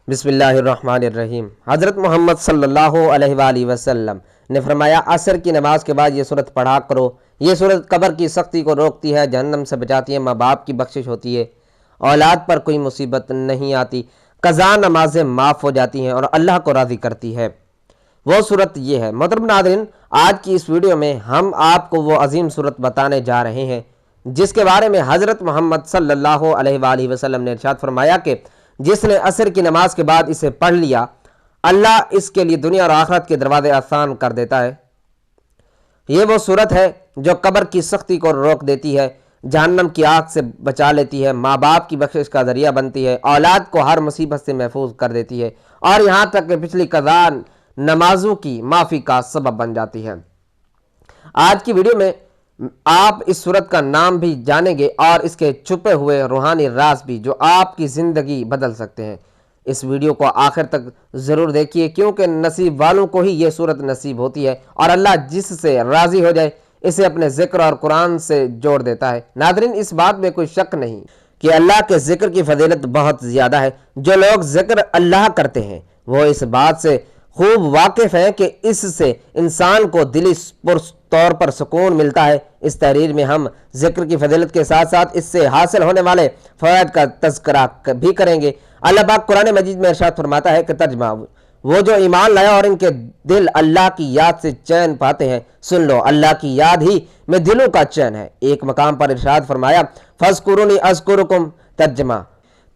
بسم اللہ الرحمن الرحیم۔ حضرت محمد صلی اللہ علیہ وآلہ وسلم نے فرمایا عصر کی نماز کے بعد یہ سورت پڑھا کرو۔ یہ سورت قبر کی سختی کو روکتی ہے، جہنم سے بچاتی ہے، ماں باپ کی بخشش ہوتی ہے، اولاد پر کوئی مصیبت نہیں آتی، قضا نمازیں معاف ہو جاتی ہیں اور اللہ کو راضی کرتی ہے۔ وہ سورت یہ ہے۔ محترم ناظرین، آج کی اس ویڈیو میں ہم آپ کو وہ عظیم سورت بتانے جا رہے ہیں جس کے بارے میں حضرت محمد صلی اللہ علیہ وآلہ وسلم نے ارشاد فرمایا کہ جس نے عصر کی نماز کے بعد اسے پڑھ لیا، اللہ اس کے لیے دنیا اور آخرت کے دروازے آسان کر دیتا ہے۔ یہ وہ سورت ہے جو قبر کی سختی کو روک دیتی ہے، جہنم کی آگ سے بچا لیتی ہے، ماں باپ کی بخشش کا ذریعہ بنتی ہے، اولاد کو ہر مصیبت سے محفوظ کر دیتی ہے اور یہاں تک کہ پچھلی قضا نمازوں کی معافی کا سبب بن جاتی ہے۔ آج کی ویڈیو میں آپ اس سورت کا نام بھی جانیں گے اور اس کے چھپے ہوئے روحانی راز بھی جو آپ کی زندگی بدل سکتے ہیں۔ اس ویڈیو کو آخر تک ضرور دیکھیے کیونکہ نصیب والوں کو ہی یہ سورت نصیب ہوتی ہے اور اللہ جس سے راضی ہو جائے اسے اپنے ذکر اور قرآن سے جوڑ دیتا ہے۔ ناظرین، اس بات میں کوئی شک نہیں کہ اللہ کے ذکر کی فضیلت بہت زیادہ ہے۔ جو لوگ ذکر اللہ کرتے ہیں وہ اس بات سے خوب واقف ہیں کہ اس سے انسان کو دلی طور پر سکون ملتا ہے۔ اس تحریر میں ہم ذکر کی فضیلت کے ساتھ ساتھ اس سے حاصل ہونے والے فوائد کا تذکرہ بھی کریں گے۔ اللہ پاک قرآن مجید میں ارشاد فرماتا ہے کہ ترجمہ، وہ جو ایمان لائے اور ان کے دل اللہ کی یاد سے چین پاتے ہیں، سن لو اللہ کی یاد ہی میں دلوں کا چین ہے۔ ایک مقام پر ارشاد فرمایا فَاذْكُرُونِي أَذْكُرُكُمْ، ترجمہ،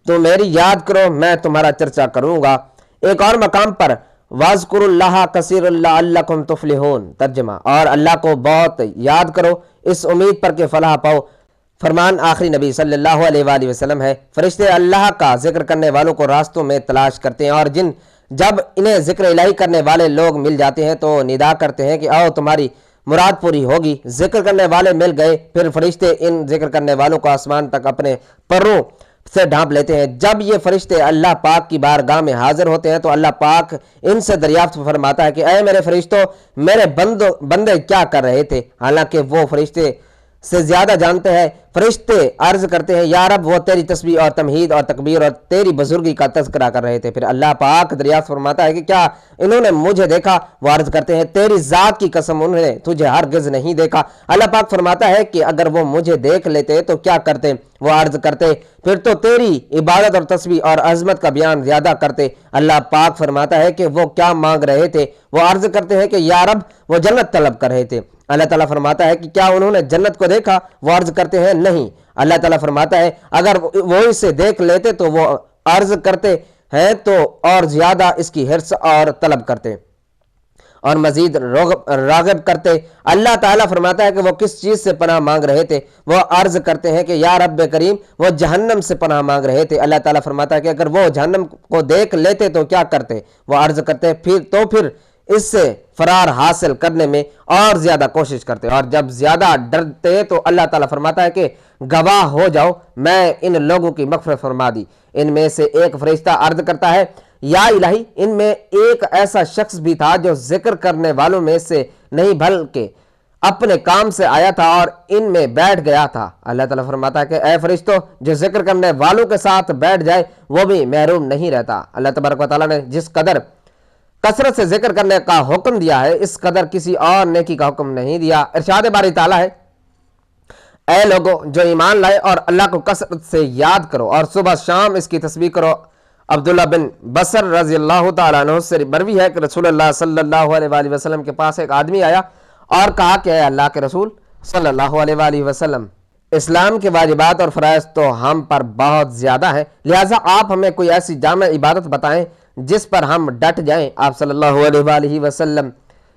تو میری یاد کرو میں تمہارا چرچا کروں گا۔ ایک اور مقام پر وَاذْكُرُوا اللَّهَ كَثِيرًا لَعَلَّكُمْ تُفْلِحُونَ، ترجمہ، اور اللہ کو بہت یاد کرو اس امید پر کہ فلاح پاؤ۔ فرمان آخری نبی صلی اللہ علیہ وآلہ وسلم ہے۔ فرشتے اللہ کا ذکر کرنے والوں کو راستوں میں تلاش کرتے ہیں اور جب انہیں ذکر الہی کرنے والے لوگ مل جاتے ہیں تو ندا کرتے ہیں کہ آؤ تمہاری مراد پوری ہوگی۔ ذکر کرنے والے مل گئے، پھر فرشتے ان ذکر کرنے والوں کو آسمان تک اپنے پروں سے ڈھانپ لیتے ہیں۔ جب یہ فرشتے اللہ پاک کی بارگاہ میں حاضر ہوتے ہیں تو اللہ پاک ان سے دریافت فرماتا ہے کہ اے میرے فرشتوں، میرے بندے کیا کر رہے تھے؟ حالانکہ وہ فرشتے سے زیادہ جانتے ہیں۔ فرشتے عرض کرتے ہیں یا رب، وہ تیری تسبیح اور تمہید اور تکبیر اور تیری بزرگی کا تذکرہ کر رہے تھے۔ پھر اللہ پاک دریافت فرماتا ہے کہ کیا انہوں نے مجھے دیکھا؟ وہ عرض کرتے ہیں تیری ذات کی قسم انہوں نے تجھے ہرگز نہیں دیکھا۔ اللہ پاک فرماتا ہے کہ اگر وہ مجھے دیکھ لیتے تو کیا کرتے؟ وہ عرض کرتے پھر تو تیری عبادت اور تسبیح اور عظمت کا بیان زیادہ کرتے۔ اللہ پاک فرماتا ہے کہ وہ کیا مانگ رہے تھے؟ وہ عرض کرتے ہیں کہ یا رب، وہ جنت طلب کر رہے تھے۔ اللہ تعالیٰ فرماتا ہے کہ کیا انہوں نے جنت کو دیکھا؟ وہ عرض کرتے ہیں نہیں۔ اللہ تعالیٰ فرماتا ہے اگر وہ اسے دیکھ لیتے تو وہ عرض کرتے ہیں تو اور زیادہ اس کی حرص اور طلب کرتے اور مزید راغب کرتے۔ اللہ تعالیٰ فرماتا ہے کہ وہ کس چیز سے پناہ مانگ رہے تھے؟ وہ عرض کرتے ہیں کہ یا رب کریم، وہ جہنم سے پناہ مانگ رہے تھے۔ اللہ تعالیٰ فرماتا ہے کہ اگر وہ جہنم کو دیکھ لیتے تو کیا کرتے؟ وہ عرض کرتے پھر اس سے فرار حاصل کرنے میں اور زیادہ کوشش کرتے، اور جب زیادہ ڈرتے تو اللہ تعالیٰ فرماتا ہے کہ گواہ ہو جاؤ میں ان لوگوں کی مغفرت فرما دی۔ ان میں سے ایک فرشتہ عرض کرتا ہے یا الہی، ان میں ایک ایسا شخص بھی تھا جو ذکر کرنے والوں میں سے نہیں بلکہ اپنے کام سے آیا تھا اور ان میں بیٹھ گیا تھا۔ اللہ تعالیٰ فرماتا ہے کہ اے فرشتوں، جو ذکر کرنے والوں کے ساتھ بیٹھ جائے وہ بھی محروم نہیں رہتا۔ اللہ تبارک و تعالیٰ نے جس قدر کثرت سے ذکر کرنے کا حکم دیا ہے اس قدر کسی اور نیکی کا حکم نہیں دیا۔ ارشاد باری تعالیٰ ہے اے لوگو جو ایمان لائے اور اللہ کو کثرت سے یاد کرو اور صبح شام اس کی تسبیح کرو۔ عبداللہ بن بصر رضی اللہ تعالیٰ عنہ سے مروی ہے کہ رسول اللہ صلی اللہ علیہ وآلہ وسلم کے پاس ایک آدمی آیا اور کہا کہ اے اللہ کے رسول صلی اللہ علیہ وآلہ وسلم، اسلام کے واجبات اور فرائض تو ہم پر بہت زیادہ ہیں، لہٰذا آپ ہمیں کوئی ایسی جامع عبادت بتائیں جس پر ہم ڈٹ جائیں۔ آپ صلی اللہ علیہ وآلہ وسلم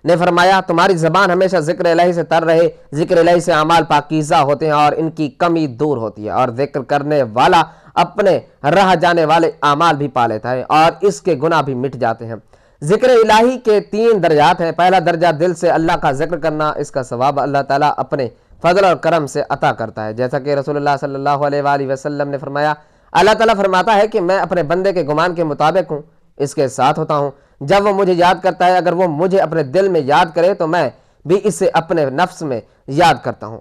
نے فرمایا تمہاری زبان ہمیشہ ذکر الہی سے تر رہے، ذکر الہی سے اعمال پاکیزہ ہوتے ہیں اور ان کی کمی دور ہوتی ہے، اور ذکر کرنے والا اپنے رہ جانے والے اعمال بھی پا لیتا ہے اور اس کے گناہ بھی مٹ جاتے ہیں۔ ذکر الہی کے 3 درجات ہیں۔ پہلا درجہ دل سے اللہ کا ذکر کرنا، اس کا ثواب اللہ تعالیٰ اپنے فضل اور کرم سے عطا کرتا ہے، جیسا کہ رسول اللہ صلی اللہ علیہ وآلہ وسلم نے فرمایا اللہ تعالیٰ فرماتا ہے کہ میں اپنے بندے کے گمان کے مطابق ہوں، اس کے ساتھ ہوتا ہوں جب وہ مجھے یاد کرتا ہے۔ اگر وہ مجھے اپنے دل میں یاد کرے تو میں بھی اسے اپنے نفس میں یاد کرتا ہوں۔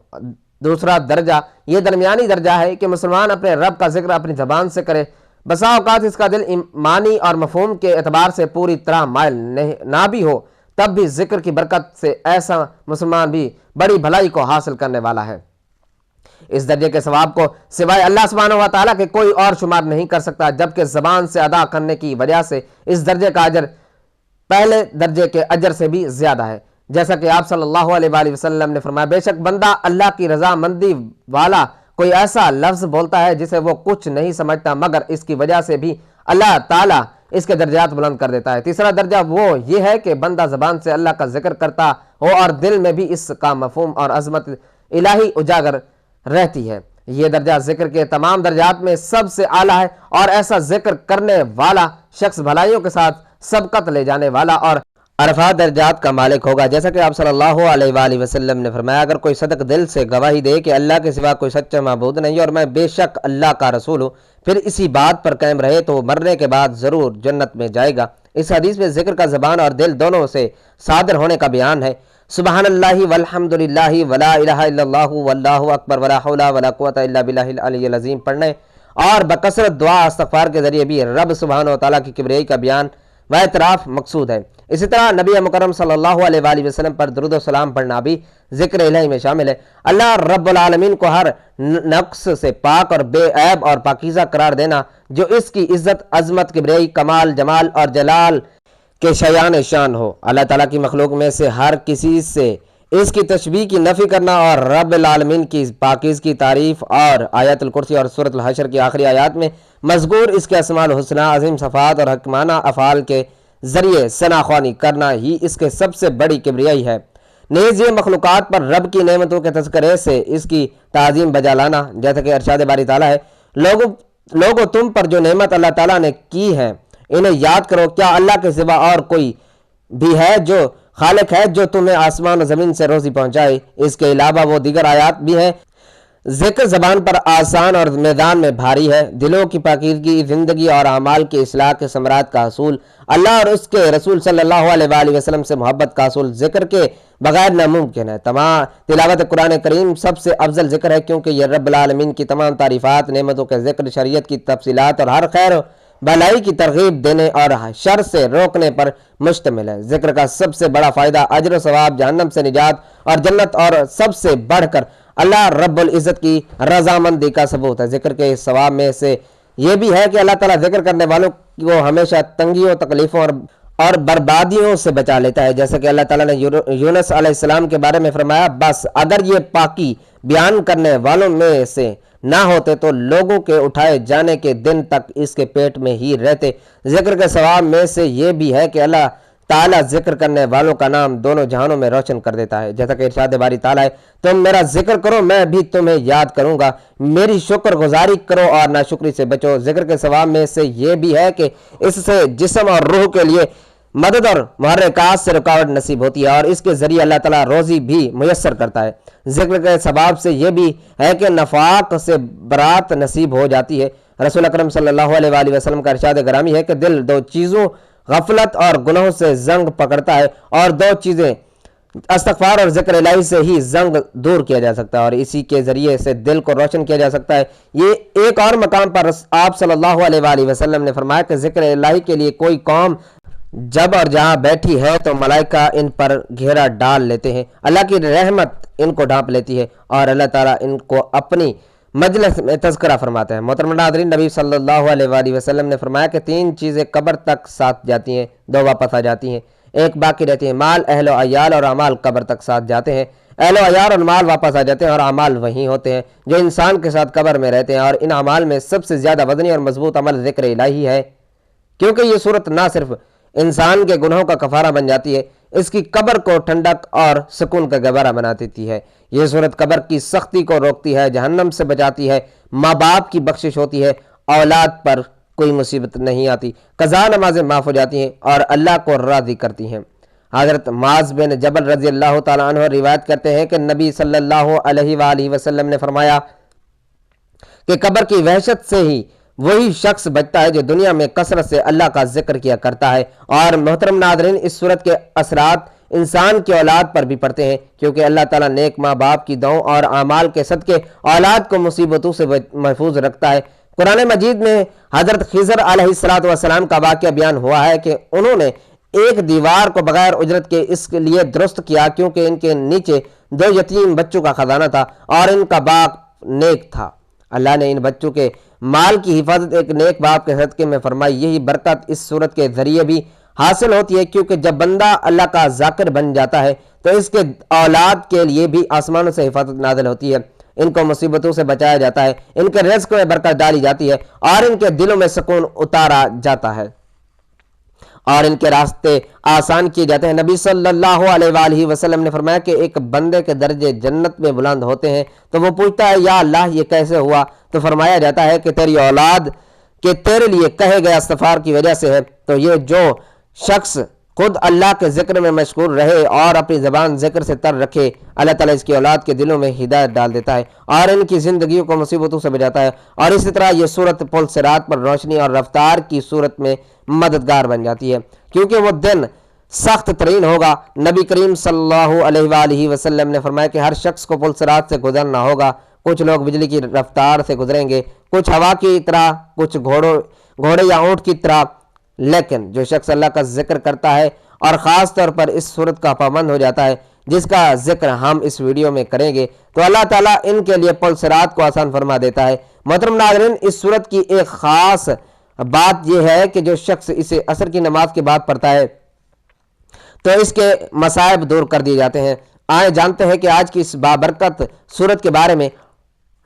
دوسرا درجہ یہ درمیانی درجہ ہے کہ مسلمان اپنے رب کا ذکر اپنی زبان سے کرے، بسا اوقات اس کا دل معنی اور مفہوم کے اعتبار سے پوری طرح مائل نہ بھی ہو، تب بھی ذکر کی برکت سے ایسا مسلمان بھی بڑی بھلائی کو حاصل کرنے والا ہے۔ اس درجے کے ثواب کو سوائے اللہ سبحانہ و تعالیٰ کے کوئی اور شمار نہیں کر سکتا، جبکہ زبان سے ادا کرنے کی وجہ سے اس درجے کا اجر پہلے درجے کے اجر سے بھی زیادہ ہے، جیسا کہ آپ صلی اللہ علیہ وآلہ وسلم نے فرمایا، بے شک بندہ اللہ کی رضامندی والا کوئی ایسا لفظ بولتا ہے جسے وہ کچھ نہیں سمجھتا، مگر اس کی وجہ سے بھی اللہ تعالیٰ اس کے درجات بلند کر دیتا ہے۔ تیسرا درجہ وہ یہ ہے کہ بندہ زبان سے اللہ کا ذکر کرتا ہو اور دل میں بھی اس کا مفہوم اور عظمت الہی اجاگر رہتی ہے۔ یہ درجہ ذکر کے تمام درجات میں سب سے اعلیٰ ہے، اور ایسا ذکر کرنے والا شخص بھلائیوں کے ساتھ سبقت لے جانے والا اور عرفات درجات کا مالک ہوگا، جیسا کہ آپ صلی اللہ علیہ وآلہ وسلم نے فرمایا، اگر کوئی صدق دل سے گواہی دے کہ اللہ کے سوا کوئی سچا معبود نہیں اور میں بے شک اللہ کا رسول ہوں، پھر اسی بات پر قائم رہے تو مرنے کے بعد ضرور جنت میں جائے گا۔ اس حدیث میں ذکر کا زبان اور دل دونوں سے صادر ہونے کا بیان ہے۔ سبحان اللہ والحمد للہ ولا الہ الا اللہ واللہ اکبر ولا حول ولا قوۃ الا باللہ العلی العظیم پڑھنے اور بکثرت دعا استغفار کے ذریعے بھی رب سبحانہ و تعالیٰ کی کبریائی کا بیان و اعتراف مقصود ہے۔ اسی طرح نبی مکرم صلی اللہ علیہ وآلہ وسلم پر درود و سلام پڑھنا بھی ذکر الہی میں شامل ہے۔ اللہ رب العالمین کو ہر نقص سے پاک اور بے عیب اور پاکیزہ قرار دینا، جو اس کی عزت، عظمت، کبریائی، کمال، جمال اور جلال کے شایان شان ہو۔ اللہ تعالیٰ کی مخلوق میں سے ہر کسی سے اس کی تشبیہ کی نفی کرنا اور رب العالمین کی پاکیز کی تعریف اور آیت الکرسی اور سورۃ الحشر کی آخری آیات میں مذکور اس کے اسماء الحسنی، عظیم صفات اور حکمانہ افعال کے ذریعے ثناخوانی کرنا ہی اس کے سب سے بڑی کبریائی ہے۔ نیز یہ مخلوقات پر رب کی نعمتوں کے تذکرے سے اس کی تعظیم بجا لانا، جیسا کہ ارشاد باری تعالیٰ ہے، لوگوں تم پر جو نعمت اللہ تعالیٰ نے کی ہے انہیں یاد کرو، کیا اللہ کے سوا اور کوئی بھی ہے جو خالق ہے جو تمہیں آسمان و زمین سے روزی پہنچائے۔ اس کے علاوہ وہ دیگر آیات بھی ہیں۔ ذکر زبان پر آسان اور میدان میں بھاری ہے۔ دلوں کی پاکیزگی، زندگی اور اعمال کی اصلاح کے ثمرات کا حصول، اللہ اور اس کے رسول صلی اللہ علیہ وآلہ وسلم سے محبت کا حصول ذکر کے بغیر ناممکن ہے۔ تلاوت قرآن کریم سب سے افضل ذکر ہے، کیونکہ یہ رب العالمین کی تمام تعریفات، نعمتوں کے ذکر، شریعت کی تفصیلات اور ہر خیر بھلائی کی ترغیب دینے اور شر سے روکنے پر مشتمل ہے۔ ذکر کا سب سے بڑا فائدہ اجر و ثواب، جہنم سے نجات اور جنت، اور سب سے بڑھ کر اللہ رب العزت کی رضامندی کا ثبوت ہے۔ ذکر کے ثواب میں سے یہ بھی ہے کہ اللہ تعالیٰ ذکر کرنے والوں کو ہمیشہ تنگیوں، تکلیفوں اور بربادیوں سے بچا لیتا ہے، جیسا کہ اللہ تعالیٰ نے یونس علیہ السلام کے بارے میں فرمایا، بس اگر یہ پاکی بیان کرنے والوں میں سے نہ ہوتے تو لوگوں کے اٹھائے جانے کے دن تک اس کے پیٹ میں ہی رہتے۔ ذکر کے ثواب میں سے یہ بھی ہے کہ اللہ تعالیٰ ذکر کرنے والوں کا نام دونوں جہانوں میں روشن کر دیتا ہے، جیسا کہ ارشاد باری تعالیٰ ہے، تم میرا ذکر کرو میں بھی تمہیں یاد کروں گا، میری شکر گزاری کرو اور ناشکری سے بچو۔ ذکر کے ثواب میں سے یہ بھی ہے کہ اس سے جسم اور روح کے لیے مدد اور محرکات سے رکاوٹ نصیب ہوتی ہے، اور اس کے ذریعے اللہ تعالیٰ روزی بھی میسر کرتا ہے۔ ذکر کے ثواب سے یہ بھی ہے کہ نفاق سے برات نصیب ہو جاتی ہے۔ رسول اکرم صلی اللہ علیہ وآلہ وسلم کا ارشاد گرامی ہے کہ دل دو چیزوں غفلت اور گناہوں سے زنگ پکڑتا ہے، اور دو چیزیں استغفار اور ذکر الہی سے ہی زنگ دور کیا جا سکتا ہے، اور اسی کے ذریعے سے دل کو روشن کیا جا سکتا ہے۔ یہ ایک اور مقام پر آپ صلی اللہ علیہ وآلہ وسلم نے فرمایا کہ ذکر الہی کے لیے کوئی قوم جب اور جہاں بیٹھی ہے تو ملائکہ ان پر گھیرا ڈال لیتے ہیں، اللہ کی رحمت ان کو ڈھانپ لیتی ہے، اور اللہ تعالیٰ ان کو اپنی مجلس میں تذکرہ فرماتا ہے۔ محترم ناظرین، نبی صلی اللہ علیہ وآلہ وسلم نے فرمایا کہ تین چیزیں قبر تک ساتھ جاتی ہیں، دو واپس آ جاتی ہیں، ایک باقی رہتی ہے۔ مال، اہل و عیال اور اعمال قبر تک ساتھ جاتے ہیں، اہل و عیال اور مال واپس آ جاتے ہیں، اور اعمال وہیں ہوتے ہیں جو انسان کے ساتھ قبر میں رہتے ہیں، اور ان اعمال میں سب سے زیادہ وزنی اور مضبوط عمل ذکر الہی ہے، کیونکہ یہ صورت نہ صرف انسان کے گناہوں کا کفارہ بن جاتی ہے، اس کی قبر کو ٹھنڈک اور سکون کا گہوارہ بنا دیتی ہے۔ یہ صورت قبر کی سختی کو روکتی ہے، جہنم سے بچاتی ہے، ماں باپ کی بخشش ہوتی ہے، اولاد پر کوئی مصیبت نہیں آتی، قضا نمازیں معاف ہو جاتی ہیں اور اللہ کو راضی کرتی ہیں۔ حضرت معاذ بن جبل رضی اللہ تعالیٰ عنہ روایت کرتے ہیں کہ نبی صلی اللہ علیہ وآلہ وسلم نے فرمایا کہ قبر کی وحشت سے ہی وہی شخص بچتا ہے جو دنیا میں کثرت سے اللہ کا ذکر کیا کرتا ہے۔ اور محترم ناظرین، اس صورت کے اثرات انسان کی اولاد پر بھی پڑتے ہیں، کیونکہ اللہ تعالیٰ نیک ماں باپ کی دعاؤں اور اعمال کے صدقے اولاد کو مصیبتوں سے محفوظ رکھتا ہے۔ قرآن مجید میں حضرت خضر علیہ السلام کا واقعہ بیان ہوا ہے کہ انہوں نے ایک دیوار کو بغیر اجرت کے اس کے لیے درست کیا کیونکہ ان کے نیچے 2 یتیم بچوں کا خزانہ تھا اور ان کا باغ نیک تھا۔ اللہ نے ان بچوں کے مال کی حفاظت ایک نیک باپ کے صدقے میں فرمائی۔ یہی برکت اس صورت کے ذریعے بھی حاصل ہوتی ہے، کیونکہ جب بندہ اللہ کا ذاکر بن جاتا ہے تو اس کے اولاد کے لیے بھی آسمانوں سے حفاظت نازل ہوتی ہے، ان کو مصیبتوں سے بچایا جاتا ہے، ان کے رزق میں برکت ڈالی جاتی ہے اور ان کے دلوں میں سکون اتارا جاتا ہے اور ان کے راستے آسان کیے جاتے ہیں۔ نبی صلی اللہ علیہ وآلہ وسلم نے فرمایا کہ ایک بندے کے درجے جنت میں بلند ہوتے ہیں تو وہ پوچھتا ہے یا اللہ یہ کیسے ہوا؟ تو فرمایا جاتا ہے کہ تیری اولاد کہ تیرے لیے کہے گئے استغفار کی وجہ سے ہے۔ تو یہ جو شخص خود اللہ کے ذکر میں مشغول رہے اور اپنی زبان ذکر سے تر رکھے، اللہ تعالیٰ اس کی اولاد کے دلوں میں ہدایت ڈال دیتا ہے اور ان کی زندگیوں کو مصیبتوں سے بچاتا ہے، اور اسی طرح یہ صورت پل صراط پر روشنی اور رفتار کی صورت میں مددگار بن جاتی ہے، کیونکہ وہ دن سخت ترین ہوگا۔ نبی کریم صلی اللہ علیہ وآلہ وسلم نے فرمایا کہ ہر شخص کو پل صراط سے گزرنا ہوگا، کچھ لوگ بجلی کی رفتار سے گزریں گے، کچھ ہوا کی طرح، کچھ گھوڑے یا اونٹ کی طرح، لیکن جو شخص اللہ کا ذکر کرتا ہے اور خاص طور پر اس صورت کا پابند ہو جاتا ہے جس کا ذکر ہم اس ویڈیو میں کریں گے، تو اللہ تعالیٰ ان کے لیے پل صراط کو آسان فرما دیتا ہے۔ محترم ناظرین، اس صورت کی ایک خاص بات یہ ہے کہ جو شخص اسے عصر کی نماز کے بعد پڑھتا ہے تو اس کے مصائب دور کر دیے جاتے ہیں۔ آئے جانتے ہیں کہ آج کی اس بابرکت صورت کے بارے میں۔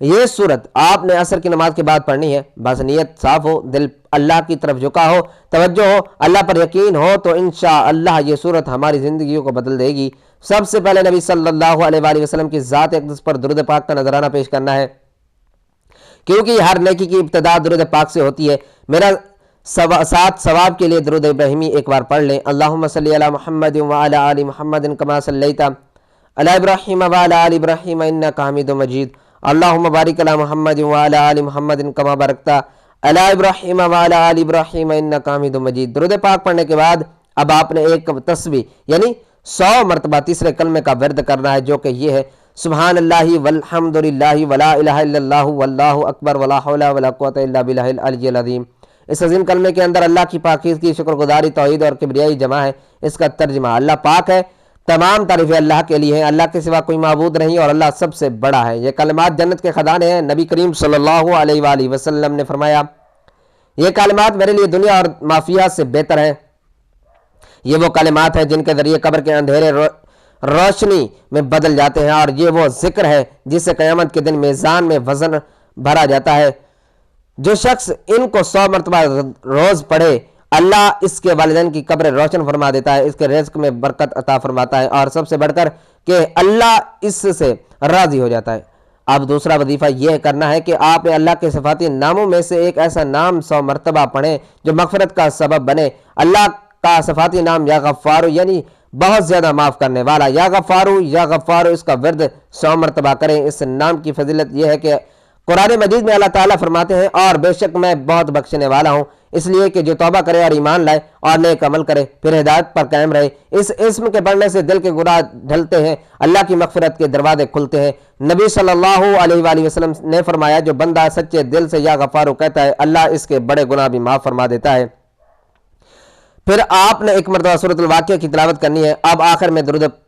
یہ صورت آپ نے عصر کی نماز کے بعد پڑھنی ہے، بس نیت صاف ہو، دل اللہ کی طرف جھکا ہو، توجہ ہو، اللہ پر یقین ہو، تو انشاءاللہ یہ صورت ہماری زندگیوں کو بدل دے گی۔ سب سے پہلے نبی صلی اللہ علیہ وآلہ وسلم کی ذات اقدس پر درود پاک کا نذرانہ پیش کرنا ہے، کیونکہ ہر نیکی کی ابتدا درود پاک سے ہوتی ہے۔ میرا ساتھ ثواب کے لیے درود ابراہیمی ایک بار پڑھ لیں۔ اللہم صلی علی محمد وعلی آل محمد کما صلیت علی ابراہیم وعلی آل ابراہیم انک حمید مجید۔ اللہم بارک علی محمد وعلی آل محمد کما بارکت علی ابراہیم وعلی آل ابراہیم انک حمید مجید۔ درود پاک پڑھنے کے بعد اب آپ نے ایک تسبیح یعنی 100 مرتبہ تیسرے کلمے کا ورد کرنا ہے، جو کہ یہ ہے سبحان اللہ والحمد للہ ولا الہ الا اللہ واللہ اکبر ولا حول ولا قوت الا باللہ العلی العظیم۔ اس عظیم کلمے کے اندر اللہ کی پاکیزگی، شکر گزاری، توحید اور کبریائی جمع ہے۔ اس کا ترجمہ اللہ پاک ہے، تمام تعریفیں اللہ کے لیے ہیں، اللہ کے سوا کوئی معبود نہیں اور اللہ سب سے بڑا ہے۔ یہ کلمات جنت کے خزانے ہیں۔ نبی کریم صلی اللہ علیہ وآلہ وسلم نے فرمایا یہ کلمات میرے لیے دنیا اور ما فیہا سے بہتر ہیں۔ یہ وہ کلمات ہیں جن کے ذریعے قبر کے اندھیرے روشنی میں بدل جاتے ہیں، اور یہ وہ ذکر ہے جس سے قیامت کے دن میزان میں وزن بھرا جاتا ہے۔ جو شخص ان کو 100 مرتبہ روز پڑھے، اللہ اس کے والدین کی قبر روشن فرما دیتا ہے، اس کے رزق میں برکت عطا فرماتا ہے، اور سب سے بڑھ کر کہ اللہ اس سے راضی ہو جاتا ہے۔ اب دوسرا وظیفہ یہ کرنا ہے کہ آپ نے اللہ کے صفاتی ناموں میں سے ایک ایسا نام 100 مرتبہ پڑھیں جو مغفرت کا سبب بنے۔ اللہ کا صفاتی نام یا غفارو یعنی بہت زیادہ معاف کرنے والا، یا غفارو اس کا ورد 100 مرتبہ کریں۔ اس نام کی فضیلت یہ ہے کہ قرآن مجید میں اللہ تعالیٰ فرماتے ہیں اور بے شک میں بہت بخشنے والا ہوں، اس لیے کہ جو توبہ کرے اور ایمان لائے اور نیک عمل کرے پھر ہدایت پر قائم رہے۔ اس اسم کے پڑھنے سے دل کے گناہ ڈھلتے ہیں، اللہ کی مغفرت کے دروازے کھلتے ہیں۔ نبی صلی اللہ علیہ وآلہ وسلم نے فرمایا جو بندہ سچے دل سے یا غفارو کہتا ہے، اللہ اس کے بڑے گناہ بھی معاف فرما دیتا ہے۔ پھر آپ نے ایک مرتبہ سورۃ الواقعہ کی تلاوت کرنی ہے۔ اب آخر میں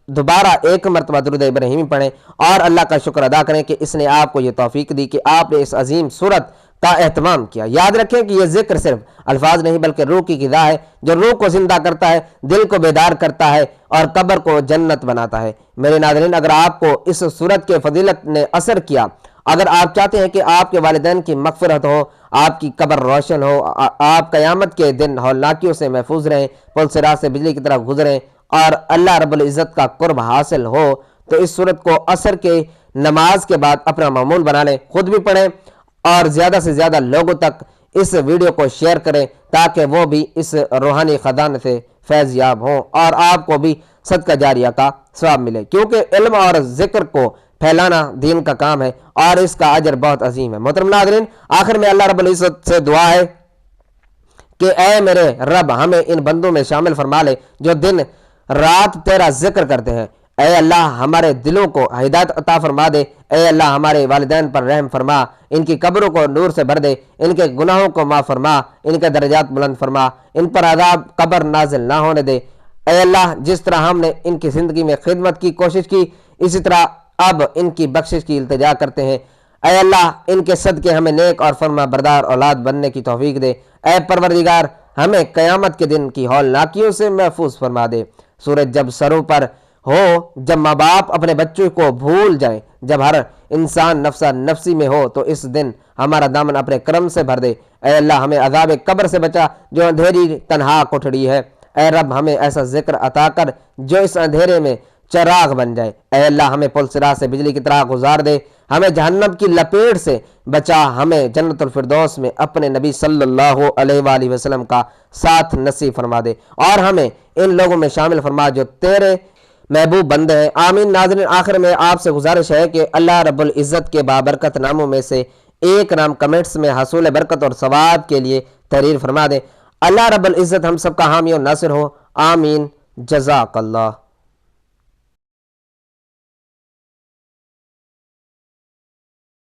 دوبارہ ایک مرتبہ درود ابراہیمی پڑھیں اور اللہ کا شکر ادا کریں کہ اس نے آپ کو یہ توفیق دی کہ آپ نے اس عظیم سورت کا اہتمام کیا۔ یاد رکھیں کہ یہ ذکر صرف الفاظ نہیں بلکہ روح کی غذا ہے جو روح کو زندہ کرتا ہے، دل کو بیدار کرتا ہے اور قبر کو جنت بناتا ہے۔ میرے ناظرین، اگر آپ کو اس سورت کے فضیلت نے اثر کیا، اگر آپ چاہتے ہیں کہ آپ کے والدین کی مغفرت ہو، آپ کی قبر روشن ہو، آپ قیامت کے دن ہولناکیوں سے محفوظ رہیں، پل صراط سے بجلی کی طرح گزریں اور اللہ رب العزت کا قرب حاصل ہو، تو اس صورت کو عصر کے نماز کے بعد اپنا معمول بنا لیں، خود بھی پڑھیں اور زیادہ سے زیادہ لوگوں تک اس ویڈیو کو شیئر کریں تاکہ وہ بھی اس روحانی خزانے سے فیض یاب ہوں اور آپ کو بھی صدقہ جاریہ کا ثواب ملے، کیونکہ علم اور ذکر کو پھیلانا دین کا کام ہے اور اس کا اجر بہت عظیم ہے۔ محترم ناظرین، آخر میں اللہ رب العزت سے دعا ہے کہ اے میرے رب، ہمیں ان بندوں میں شامل فرما لے جو دن رات تیرا ذکر کرتے ہیں۔ اے اللہ ہمارے دلوں کو ہدایت عطا فرما دے، اے اللہ ہمارے والدین پر رحم فرما، ان کی قبروں کو نور سے بھر دے، ان کے گناہوں کو معاف فرما، ان کے درجات بلند فرما، ان پر عذاب قبر نازل نہ ہونے دے۔ اے اللہ جس طرح ہم نے ان کی زندگی میں خدمت کی کوشش کی، اسی طرح اب ان کی بخشش کی التجا کرتے ہیں۔ اے اللہ ان کے صدقے ہمیں نیک اور فرما بردار اولاد بننے کی توفیق دے۔ اے پروردگار ہمیں قیامت کے دن کی ہولناکیوں سے محفوظ فرما دے۔ سورج جب سروں پر ہو، جب ماں باپ اپنے بچوں کو بھول جائیں، جب ہر انسان نفسا نفسی میں ہو، تو اس دن ہمارا دامن اپنے کرم سے بھر دے۔ اے اللہ ہمیں عذاب قبر سے بچا جو اندھیری تنہا کوٹھڑی ہے۔ اے رب ہمیں ایسا ذکر عطا کر جو اس اندھیرے میں چراغ بن جائے۔ اے اللہ ہمیں پل صراط سے بجلی کی طرح گزار دے، ہمیں جہنم کی لپیٹ سے بچا، ہمیں جنت الفردوس میں اپنے نبی صلی اللہ علیہ وآلہ وسلم کا ساتھ نصیب فرما دے، اور ہمیں ان لوگوں میں شامل فرما جو تیرے محبوب بندے ہیں۔ آمین۔ ناظرین آخر میں آپ سے گزارش ہے کہ اللہ رب العزت کے بابرکت ناموں میں سے ایک نام کمنٹس میں حصول برکت اور ثواب کے لیے تحریر فرما دیں۔ اللہ رب العزت ہم سب کا حامی اور ناصر ہو، آمین۔ جزاک اللہ۔